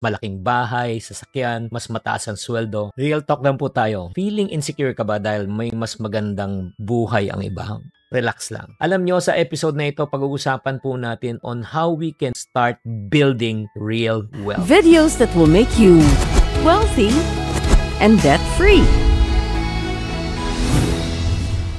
malaking bahay, sasakyan, mas mataas ang sweldo. Real talk lang po tayo. Feeling insecure ka ba dahil may mas magandang buhay ang iba? Relax lang. Alam nyo, sa episode na ito, pag-uusapan po natin on how we can start building real wealth. Videos that will make you wealthy and debt-free.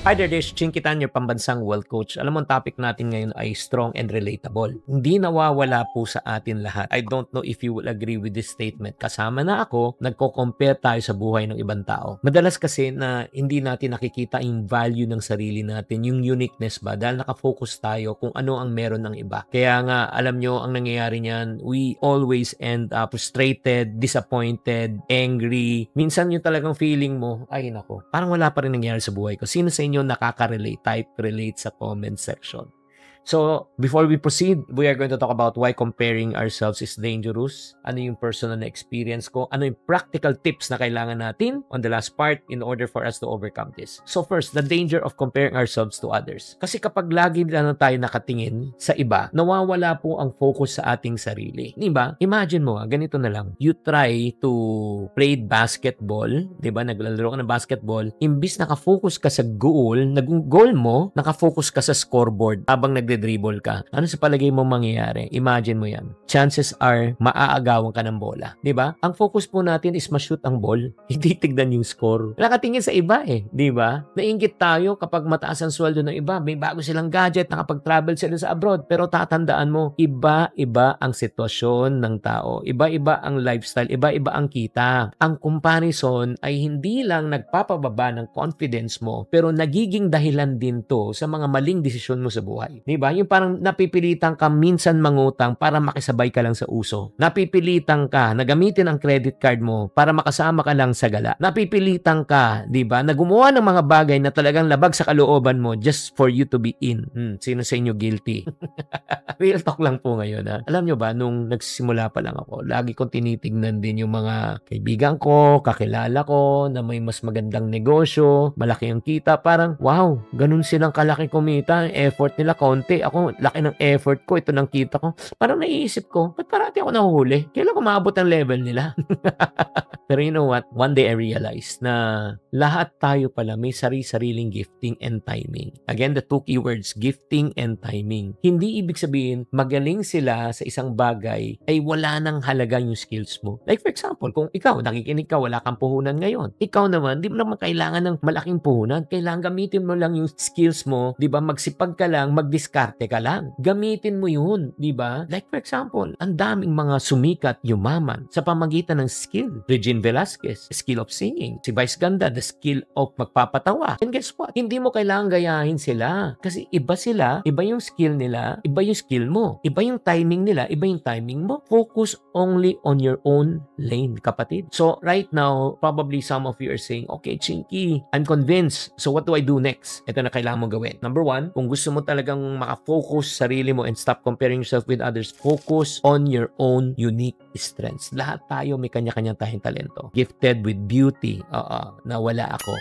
Hi there, this is Chinkitan, your pambansang wealth coach. Alam mo, ang topic natin ngayon ay strong and relatable. Hindi nawawala po sa atin lahat. I don't know if you will agree with this statement. Kasama na ako, nagko-compare tayo sa buhay ng ibang tao. Madalas kasi na hindi natin nakikita yung value ng sarili natin, yung uniqueness ba, dahil nakafocus tayo kung ano ang meron ng iba. Kaya nga, alam nyo, ang nangyayari niyan, we always end up frustrated, disappointed, angry. Minsan yung talagang feeling mo, ay nako, parang wala pa rin nangyayari sa buhay ko. Sino sa inyo nakaka-relate? Type relate sa comment section. So, before we proceed, we are going to talk about why comparing ourselves is dangerous. Ano yung personal na experience ko? Ano yung practical tips na kailangan natin on the last part in order for us to overcome this? So first, the danger of comparing ourselves to others. Kasi kapag lagi na tayo nakatingin sa iba, nawawala po ang focus sa ating sarili. Diba? Imagine mo, ganito na lang. You try to play basketball, diba? Naglalaro ka ng basketball. Imbis nakafocus ka sa goal mo, nakafocus ka sa scoreboard habang dribble ka. Ano sa palagay mo mangyayari? Imagine mo yan. Chances are, maaagawan ka ng bola. Diba? Ang focus po natin is ma-shoot ang ball. Hindi tignan yung score. Nakatingin sa iba eh. Diba? Nainggit tayo kapag mataas ang sweldo ng iba. May bago silang gadget, nakapag-travel sila sa abroad. Pero tatandaan mo, iba-iba ang sitwasyon ng tao. Iba-iba ang lifestyle. Iba-iba ang kita. Ang comparison ay hindi lang nagpapababa ng confidence mo, pero nagiging dahilan din to sa mga maling desisyon mo sa buhay. Diba? Yung parang napipilitan ka minsan mangutang para makisabay ka lang sa uso. Napipilitan ka na gamitin ang credit card mo para makasama ka lang sa gala. Napipilitan ka, di ba, na gumawa ng mga bagay na talagang labag sa kalooban mo just for you to be in. Sino sa inyo guilty? Real talk lang po ngayon. Ha? Alam nyo ba, nung nagsisimula pa lang ako, lagi kong tinitignan din yung mga kaibigan ko, kakilala ko, na may mas magandang negosyo, malaki ang kita. Parang, wow, ganun silang kalaki kumita, effort nila konti. Ako, laki ng effort ko, ito nang kita ko. Parang naiisip ko, ba't parati ako nahuhuli? Kailan ko maabot ang level nila? Pero you know what? One day I realized na lahat tayo pala may sari-sariling gifting and timing. Again, the two keywords, gifting and timing. Hindi ibig sabihin, magaling sila sa isang bagay ay wala nang halaga yung skills mo. Like for example, kung ikaw, nakikinig ka, wala kang puhunan ngayon. Ikaw naman, di mo naman kailangan ng malaking puhunan. Kailangan gamitin mo lang yung skills mo. Di ba? Magsipag ka lang, magdiskarte ka lang. Gamitin mo yun. Di ba? Like for example, ang daming mga sumikat yumaman sa pamagitan ng skill. Regine Velasquez, skill of singing. Si Vice Ganda, the skill of magpapatawa. And guess what? Hindi mo kailangan gayahin sila. Kasi iba sila, iba yung skill nila, iba yung skill mo. Iba yung timing nila, iba yung timing mo. Focus only on your own lane, kapatid. So, right now, probably some of you are saying, okay, Chinky, I'm convinced. So, what do I do next? Ito na kailangan mo gawin. Number one, kung gusto mo talagang makafocus sarili mo and stop comparing yourself with others, focus on your own unique strengths. Lahat tayo may kanya-kanyang tayong talento. Gifted with beauty. Na wala ako.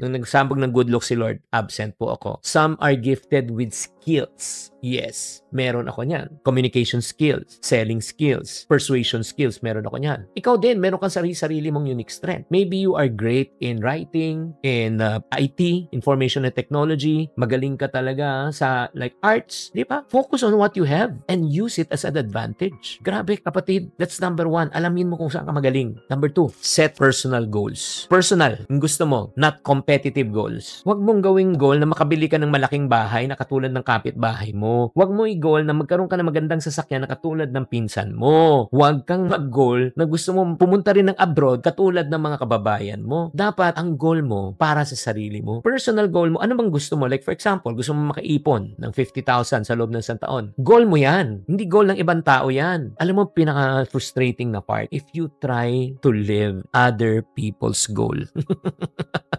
Nung nagsambog ng good luck si Lord, absent po ako. Some are gifted with skills. Yes, meron ako niyan. Communication skills, selling skills, persuasion skills, meron ako niyan. Ikaw din, meron kang sarili mong unique strength. Maybe you are great in writing, in IT, information and technology. Magaling ka talaga sa like arts, di ba? Focus on what you have and use it as an advantage. Grabe, kapatid. That's number one. Alamin mo kung saan ka magaling. Number two, set personal goals. Personal, yung gusto mo, not competitive goals. Huwag mong gawing goal na makabili ka ng malaking bahay na katulad ng kapitbahay mo. Huwag mo i-goal na magkaroon ka ng magandang sasakyan na katulad ng pinsan mo. Huwag kang mag-goal na gusto mo pumunta rin ng abroad katulad ng mga kababayan mo. Dapat ang goal mo para sa sarili mo. Personal goal mo, ano bang gusto mo? Like for example, gusto mo makaipon ng 50,000 sa loob ng isang taon. Goal mo yan. Hindi goal ng ibang tao yan. Alam mo, pinaka-frustrating na part, if you try to live other people's goal.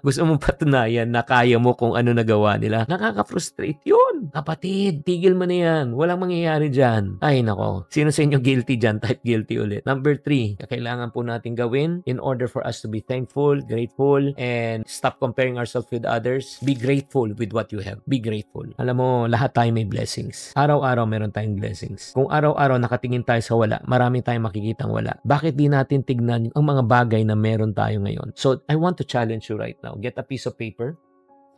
Gusto mong patunayan na kaya mo kung ano nagawa nila. Nakaka-frustrate yun. Kapatid, tigil mo na yan. Walang mangyayari dyan. Ay, nako. Sino sa inyo guilty dyan? Type guilty ulit. Number 3, kailangan po natin gawin in order for us to be thankful, grateful, and stop comparing ourselves with others. Be grateful with what you have. Be grateful. Alam mo, lahat lahat tayo may blessings. Araw-araw meron tayong blessings. Kung araw-araw nakatingin tayo sa wala, marami tayong makikitang wala. Bakit di natin tignan ang mga bagay na meron tayo ngayon? So, I want to challenge you right now. Get a piece of paper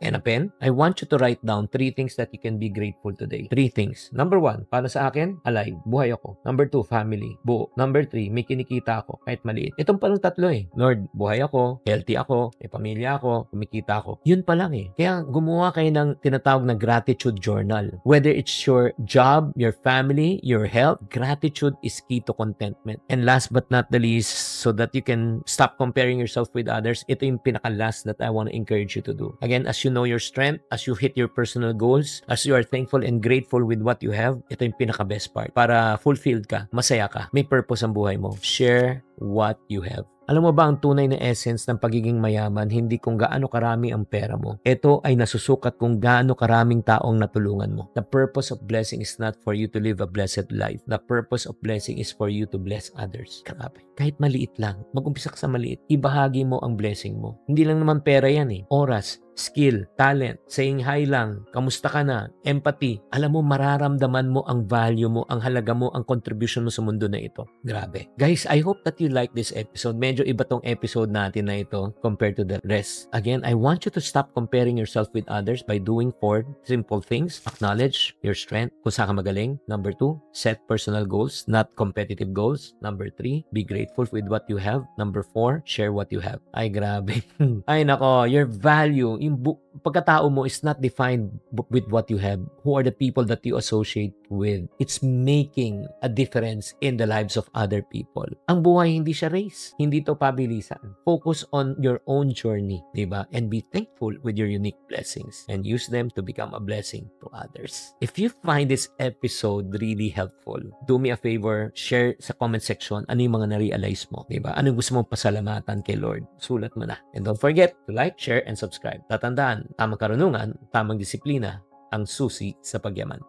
and a pen. I want you to write down 3 things that you can be grateful today. 3 things. Number 1, para sa akin, alive. Buhay ako. Number 2, family. Buo. Number 3, may kinikita ako kahit maliit. Itong palang tatlo eh. Lord, buhay ako, healthy ako, may pamilya ako, kumikita ako. Yun pa lang eh. Kaya gumawa kayo ng tinatawag na gratitude journal. Whether it's your job, your family, your health, gratitude is key to contentment. And last but not the least, so that you can stop comparing yourself with others, ito yung pinaka-last that I want to encourage you to do. Again, as you know your strength, as you hit your personal goals, as you are thankful and grateful with what you have, ito yung pinaka-best part. Para fulfilled ka, masaya ka, may purpose ang buhay mo. Share what you have. Alam mo ba ang tunay na essence ng pagiging mayaman, hindi kung gaano karami ang pera mo. Ito ay nasusukat kung gaano karaming taong natulungan mo. The purpose of blessing is not for you to live a blessed life. The purpose of blessing is for you to bless others. Grabe. Kahit maliit lang, mag-umpisa ka sa maliit. Ibahagi mo ang blessing mo. Hindi lang naman pera yan eh. Oras, skill, talent, saying hi lang, kamusta ka na, empathy. Alam mo, mararamdaman mo ang value mo, ang halaga mo, ang contribution mo sa mundo na ito. Grabe. Guys, I hope that you like this episode. Medyo iba tong episode natin na ito compared to the rest. Again, I want you to stop comparing yourself with others by doing 4 simple things. Acknowledge your strength, kung saan ka magaling. Number 2, set personal goals, not competitive goals. Number 3, be grateful with what you have. Number 4, share what you have. Ay, grabe. Ay, nako, your value, yung pagkatao mo is not defined with what you have. Who are the people that you associate with? It's making a difference in the lives of other people. Ang buhay hindi siya race. Hindi to pabilisan. Focus on your own journey, diba? And be thankful with your unique blessings and use them to become a blessing to others. If you find this episode really helpful, do me a favor, share sa comment section ano yung mga na-realize mo, diba? Ano gusto mong pasalamatan kay Lord? Sulat mo na. And don't forget to like, share, and subscribe. Tatandaan, tamang karunungan, tamang disiplina, ang susi sa pagyaman.